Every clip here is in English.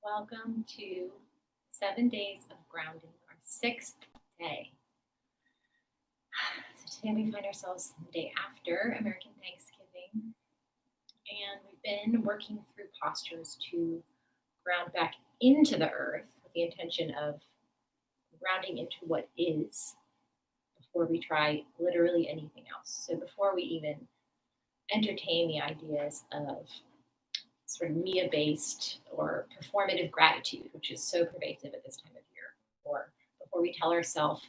Welcome to 7 days of grounding, our sixth day. So today we find ourselves the day after American Thanksgiving, and we've been working through postures to ground back into the earth with the intention of grounding into what is before we try literally anything else. So before we even entertain the ideas of sort of Mia-based or performative gratitude, which is so pervasive at this time of year, or before we tell ourselves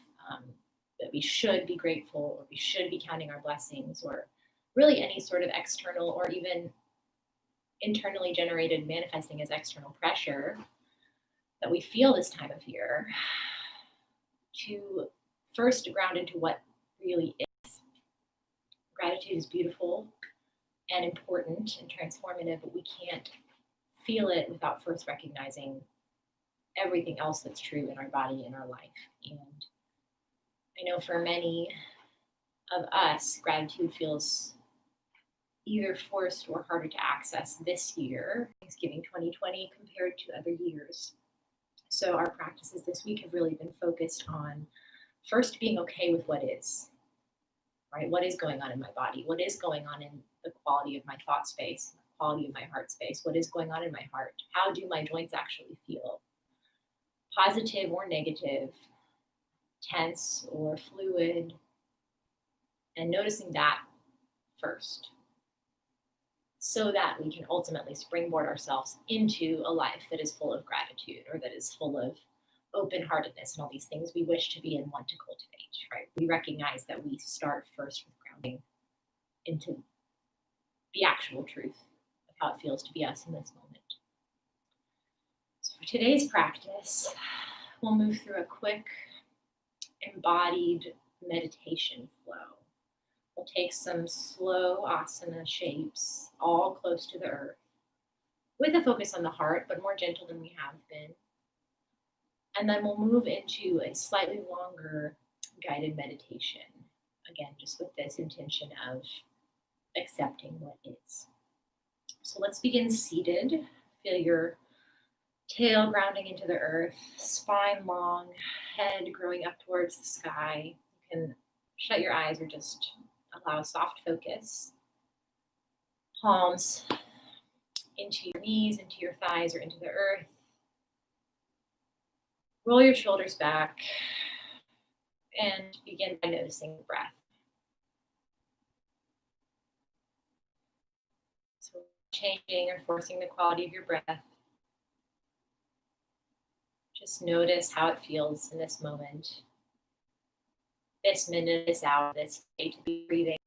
that we should be grateful or we should be counting our blessings, or really any sort of external or even internally generated manifesting as external pressure that we feel this time of year, to first ground into what really is. Gratitude is beautiful and important and transformative, but we can't feel it without first recognizing everything else that's true in our body, in our life. And I know for many of us, gratitude feels either forced or harder to access this year, Thanksgiving 2020, compared to other years. So our practices this week have really been focused on first being okay with what is, right? What is going on in my body? What is going on in the quality of my thought space, the quality of my heart space? What is going on in my heart? How do my joints actually feel? Positive or negative, tense or fluid, and noticing that first, so that we can ultimately springboard ourselves into a life that is full of gratitude, or that is full of open-heartedness and all these things we wish to be and want to cultivate, right? We recognize that we start first with grounding into the actual truth of how it feels to be us in this moment. So for today's practice, we'll move through a quick embodied meditation flow. We'll take some slow asana shapes, all close to the earth, with a focus on the heart, but more gentle than we have been. And then we'll move into a slightly longer guided meditation, again, just with this intention of accepting what is. So let's begin seated. Feel your tail grounding into the earth, spine long, head growing up towards the sky. You can shut your eyes or just allow soft focus. Palms into your knees, into your thighs, or into the earth. Roll your shoulders back and begin by noticing the breath. So changing or forcing the quality of your breath. Just notice how it feels in this moment. This minute, this hour, this day to be breathing.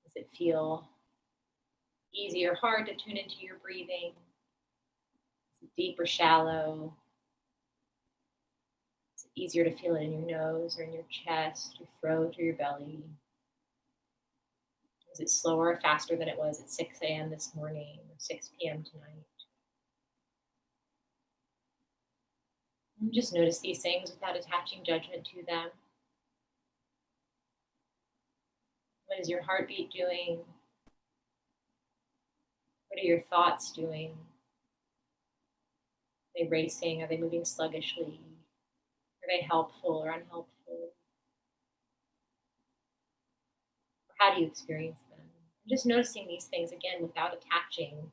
Does it feel easy or hard to tune into your breathing? Is it deep or shallow? Is it easier to feel it in your nose or in your chest, your throat, or your belly? Is it slower or faster than it was at 6 a.m. this morning or 6 p.m. tonight? And just notice these things without attaching judgment to them. What is your heartbeat doing? What are your thoughts doing? Are they racing? Are they moving sluggishly? Are they helpful or unhelpful? Or how do you experience them? Just noticing these things again without attaching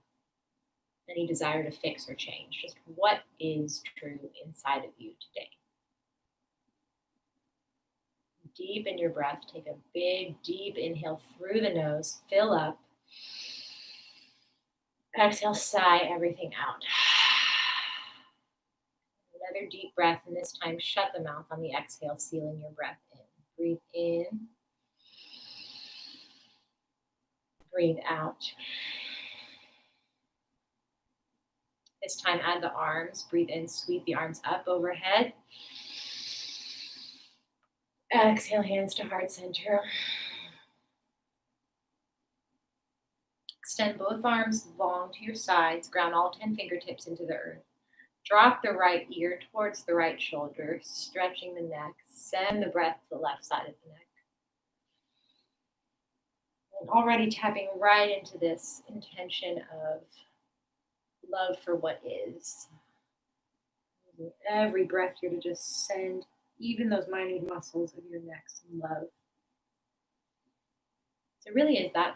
any desire to fix or change. Just what is true inside of you today. Deepen your breath. Take a big, deep inhale through the nose. Fill up. Exhale, sigh everything out. Another deep breath, and this time shut the mouth on the exhale, sealing your breath in. Breathe in. Breathe out. This time add the arms. Breathe in, sweep the arms up overhead. Exhale, hands to heart center. Extend both arms long to your sides. Ground all 10 fingertips into the earth. Drop the right ear towards the right shoulder, stretching the neck. Send the breath to the left side of the neck. And already tapping right into this intention of love for what is. Using every breath here to just send even those minute muscles of your neck some love. So it really is that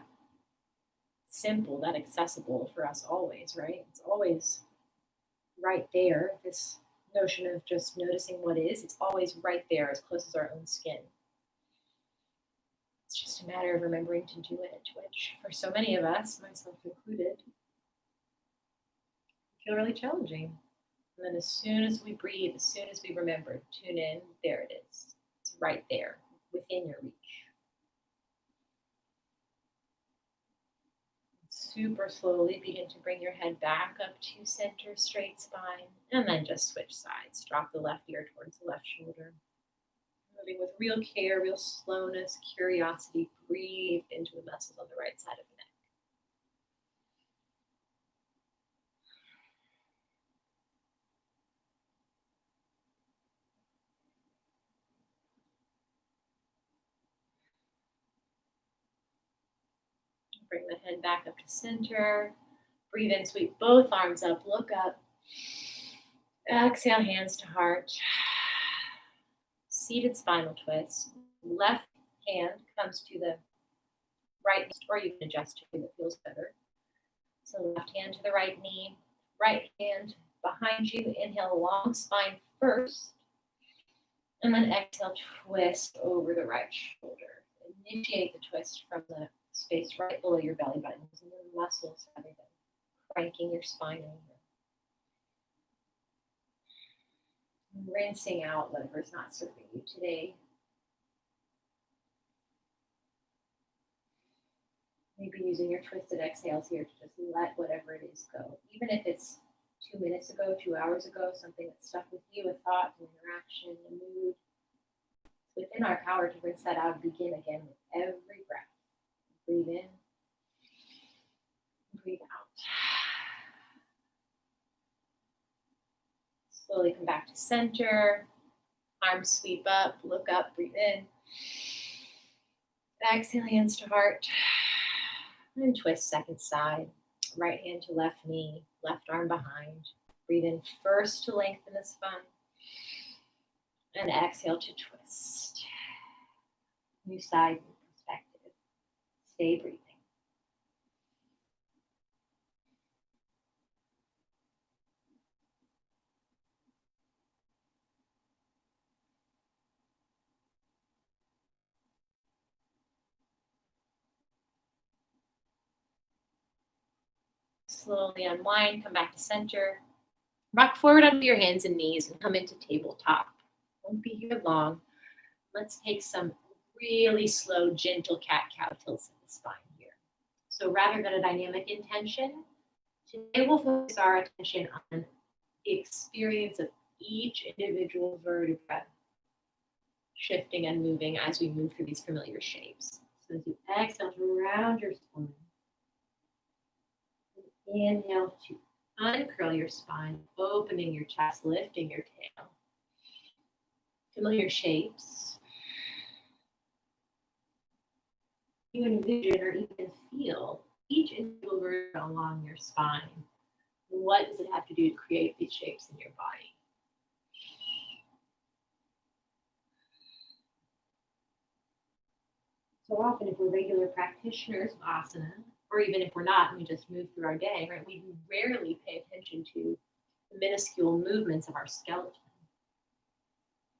simple, that accessible for us always, right? It's always right there. This notion of just noticing what is, it's always right there as close as our own skin. It's just a matter of remembering to do it, which for so many of us, myself included, feel really challenging. And then as soon as we breathe, as soon as we remember, tune in, there it is. It's right there within your reach. Super slowly begin to bring your head back up to center, straight spine, and then just switch sides. Drop the left ear towards the left shoulder. Moving with real care, real slowness, curiosity, breathe into the muscles on the right side of the neck. Bring the head back up to center. Breathe in, sweep both arms up, look up. Exhale, hands to heart. Seated spinal twist. Left hand comes to the right, or you can adjust to that feels better. So left hand to the right knee, right hand behind you. Inhale, long spine first. And then exhale, twist over the right shoulder. Initiate the twist from the space right below your belly button, and the muscles rather than cranking your spine over. Rinsing out whatever's not serving you today. Maybe using your twisted exhales here to just let whatever it is go. Even if it's 2 minutes ago, 2 hours ago, something that stuck with you, a thought, an interaction, a mood. It's within our power to rinse that out and begin again with every breath. Breathe in, breathe out. Slowly come back to center. Arms sweep up, look up, breathe in. Exhale, hands to heart. And twist second side. Right hand to left knee, left arm behind. Breathe in first to lengthen the spine. And exhale to twist. New side, new perspective. Stay breathing. Slowly unwind, come back to center. Rock forward onto your hands and knees and come into tabletop. Won't be here long. Let's take some really slow, gentle cat-cow tilts in the spine here. So rather than a dynamic intention, today we'll focus our attention on the experience of each individual vertebra shifting and moving as we move through these familiar shapes. So as you exhale to round your spine, inhale to uncurl your spine, opening your chest, lifting your tail. Familiar shapes. You envision or even feel each individual vertebra along your spine. What does it have to do to create these shapes in your body? So often, if we're regular practitioners of asana, or even if we're not and we just move through our day, right, we rarely pay attention to the minuscule movements of our skeleton.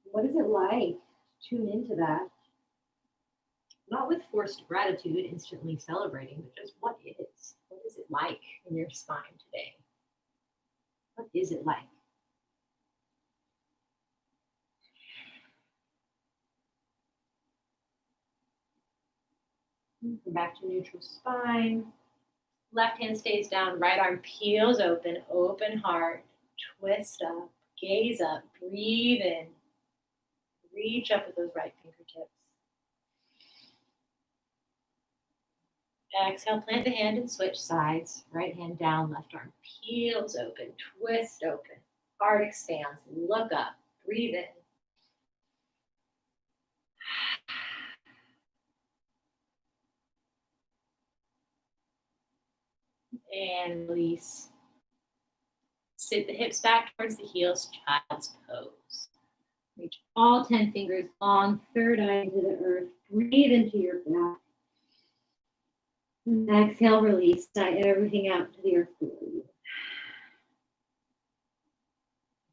What is it like? Tune into that. Not with forced gratitude, instantly celebrating, but just what is? What is it like in your spine today? What is it like? Come back to neutral spine. Left hand stays down, right arm peels open, open heart, twist up, gaze up, breathe in, reach up with those right fingertips. Exhale, plant the hand and switch sides. Right hand down, left arm peels open, twist open, heart expands, look up, breathe in. And release. Sit the hips back towards the heels, child's pose. Reach all 10 fingers long, third eye into the earth. Breathe into your breath. And exhale, release. Sigh everything out to the earth below you.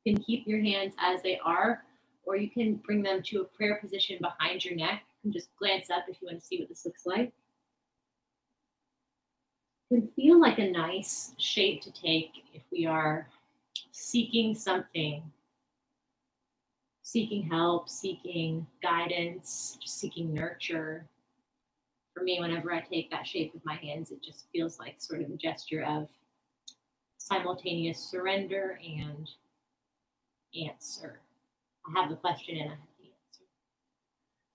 You can keep your hands as they are, or you can bring them to a prayer position behind your neck. You can just glance up if you want to see what this looks like. It can feel like a nice shape to take if we are seeking something, seeking help, seeking guidance, just seeking nurture. For me, whenever I take that shape with my hands, it just feels like sort of a gesture of simultaneous surrender and answer. I have the question and I have the answer.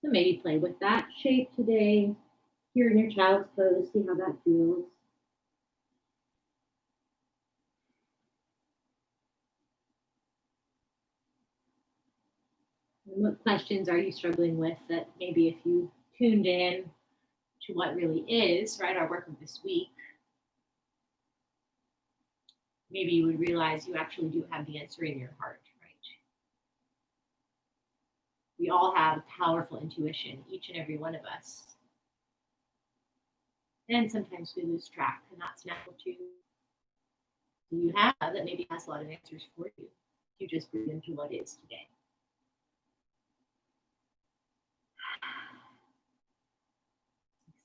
So maybe play with that shape today. Here in your child's pose, see how that feels. And what questions are you struggling with that maybe if you tuned in to what really is, right, our work of this week, maybe you would realize you actually do have the answer in your heart, right? We all have powerful intuition, each and every one of us. And sometimes we lose track, and that's natural too. You have that maybe has a lot of answers for you. You just breathe into what is today.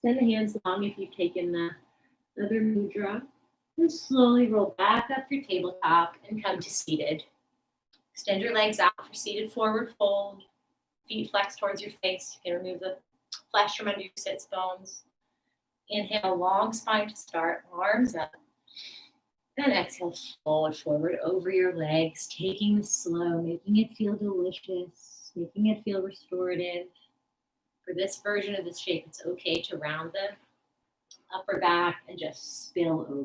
Extend the hands long if you've taken the other mudra. And slowly roll back up your tabletop and come to seated. Extend your legs out for seated forward fold. Feet flex towards your face. You can remove the flesh from under your sits bones. Inhale, long spine to start, arms up. And exhale, fold forward over your legs, taking it slow, making it feel delicious, making it feel restorative. For this version of this shape, it's okay to round the upper back and just spill over.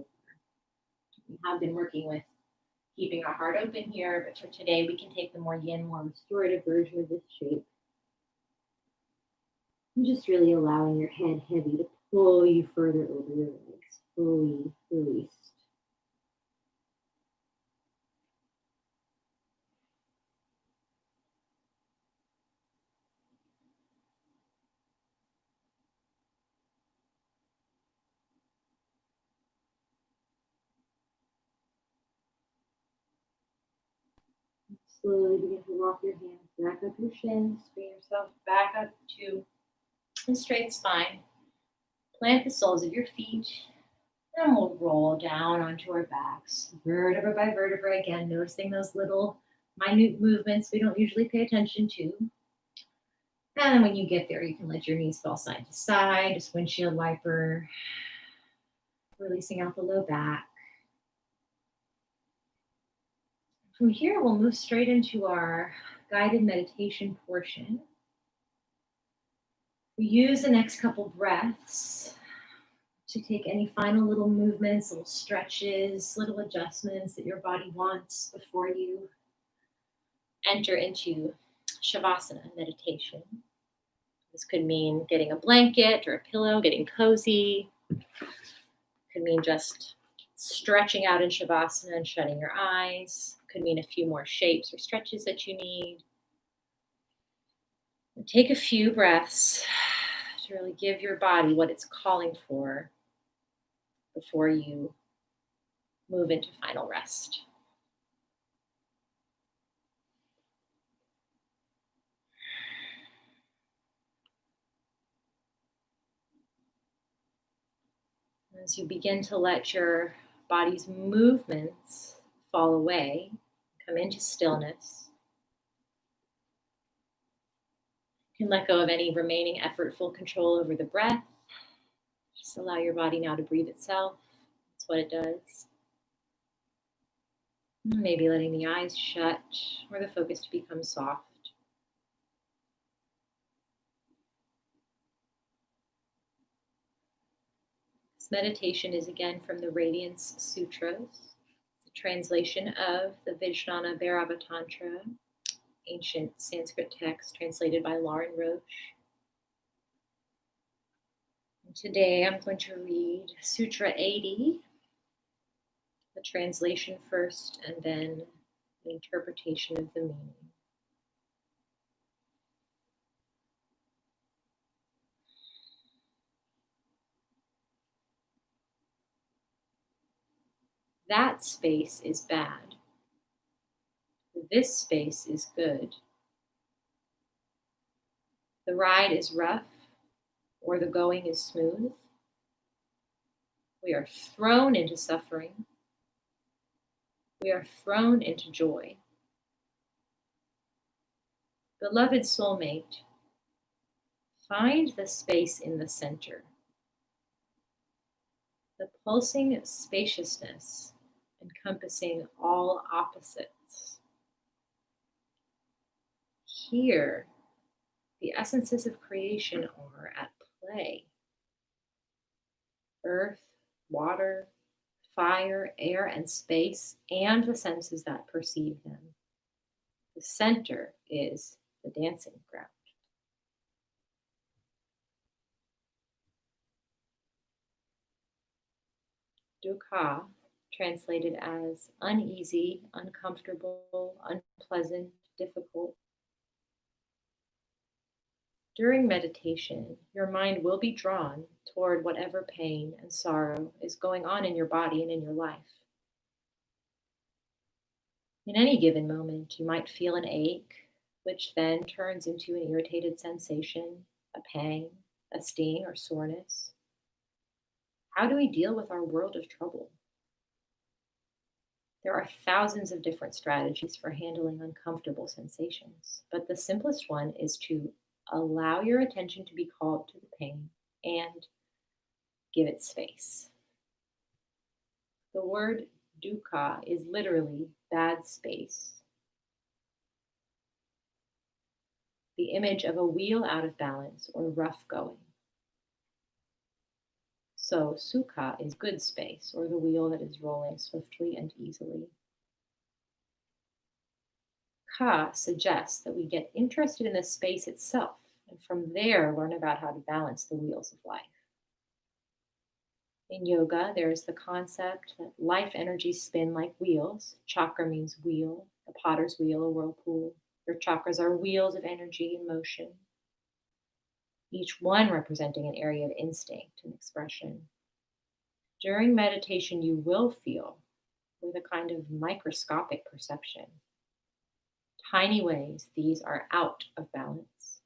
We have been working with keeping our heart open here, but for today, we can take the more yin, more restorative version of this shape. And just really allowing your head heavy to pull you further over your legs, fully released. Slowly begin to walk your hands back up your shins, bring yourself back up to a straight spine. Plant the soles of your feet, and we'll roll down onto our backs, vertebra by vertebra again, noticing those little minute movements we don't usually pay attention to. And when you get there, you can let your knees fall side to side, just windshield wiper, releasing out the low back. From here, we'll move straight into our guided meditation portion. We use the next couple breaths to take any final little movements, little stretches, little adjustments that your body wants before you enter into Shavasana meditation. This could mean getting a blanket or a pillow, getting cozy. It could mean just stretching out in Shavasana and shutting your eyes. It could mean a few more shapes or stretches that you need. And take a few breaths to really give your body what it's calling for before you move into final rest. As you begin to let your body's movements fall away, come into stillness, you can let go of any remaining effortful control over the breath. Just allow your body now to breathe itself. That's what it does. Maybe letting the eyes shut or the focus to become soft. This meditation is again from the Radiance Sutras, the translation of the Vijnana Bhairava Tantra, ancient Sanskrit text translated by Lauren Roche. And today I'm going to read Sutra 80, the translation first and then the interpretation of the meaning. That space is bad. This space is good. The ride is rough or the going is smooth. We are thrown into suffering. We are thrown into joy. Beloved soulmate, find the space in the center, the pulsing spaciousness encompassing all opposites. Here, the essences of creation are at play. Earth, water, fire, air, and space, and the senses that perceive them. The center is the dancing ground. Dukkha, translated as uneasy, uncomfortable, unpleasant, difficult. During meditation, your mind will be drawn toward whatever pain and sorrow is going on in your body and in your life. In any given moment, you might feel an ache, which then turns into an irritated sensation, a pang, a sting, or soreness. How do we deal with our world of trouble? There are thousands of different strategies for handling uncomfortable sensations, but the simplest one is to allow your attention to be called to the pain and give it space. The word dukkha is literally bad space, the image of a wheel out of balance or rough going. So sukha is good space, or the wheel that is rolling swiftly and easily. Ka suggests that we get interested in the space itself, and from there learn about how to balance the wheels of life. In yoga, there is the concept that life energies spin like wheels. Chakra means wheel, a potter's wheel, a whirlpool. Your chakras are wheels of energy and motion, each one representing an area of instinct and expression. During meditation, you will feel, with a kind of microscopic perception, tiny ways these are out of balance.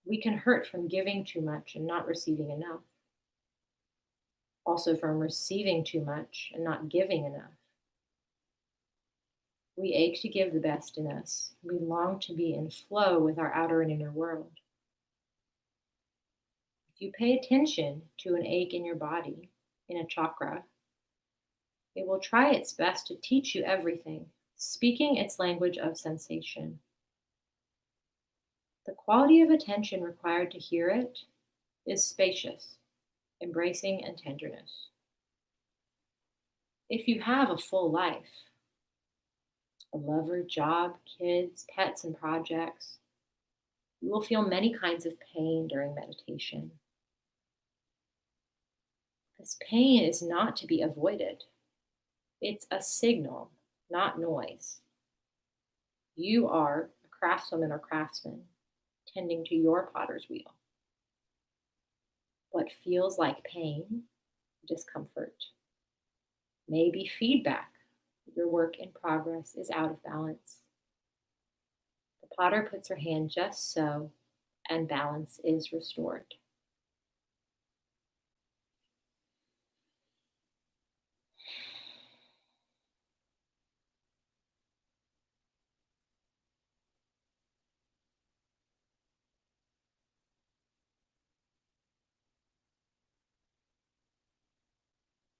We can hurt from giving too much and not receiving enough. Also from receiving too much and not giving enough. We ache to give the best in us. We long to be in flow with our outer and inner world. If you pay attention to an ache in your body, in a chakra, it will try its best to teach you everything, speaking its language of sensation. The quality of attention required to hear it is spacious, embracing, and tenderness. If you have a full life, a lover, job, kids, pets, and projects, you will feel many kinds of pain during meditation. This pain is not to be avoided. It's a signal, not noise. You are a craftswoman or craftsman tending to your potter's wheel. What feels like pain, discomfort, may be feedback that your work in progress is out of balance. The potter puts her hand just so, and balance is restored.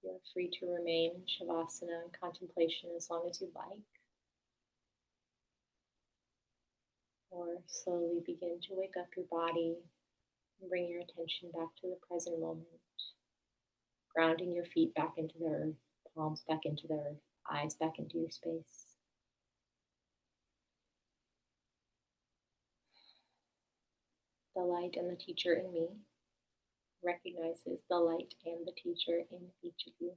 You're free to remain in Shavasana and contemplation as long as you like, or slowly begin to wake up your body and bring your attention back to the present moment, grounding your feet back into the earth, palms back into the earth, eyes back into your space. The light and the teacher in me recognizes the light and the teacher in each of you.